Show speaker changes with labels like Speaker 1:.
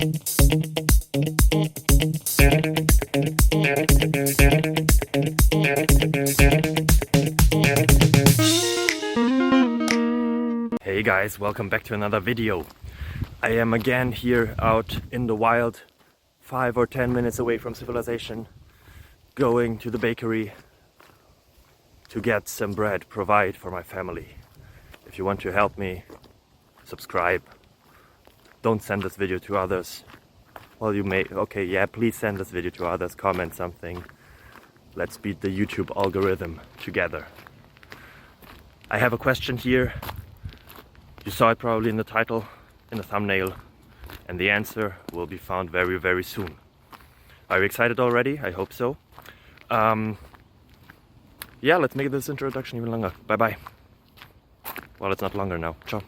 Speaker 1: Hey guys, welcome back to another video. I am again here out in the wild, 5 or 10 minutes away from civilization, going to the bakery to get some bread, provide for my family. If you want to help me, subscribe. Don't send this video to others. Well, you may, okay, yeah, please send this video to others, comment something. Let's beat the YouTube algorithm together. I have a question here. You saw it probably in the title, in the thumbnail, and the answer will be found very, very soon. Are you excited already? I hope so. Yeah, let's make this introduction even longer. Bye bye. Well, it's not longer now. Ciao.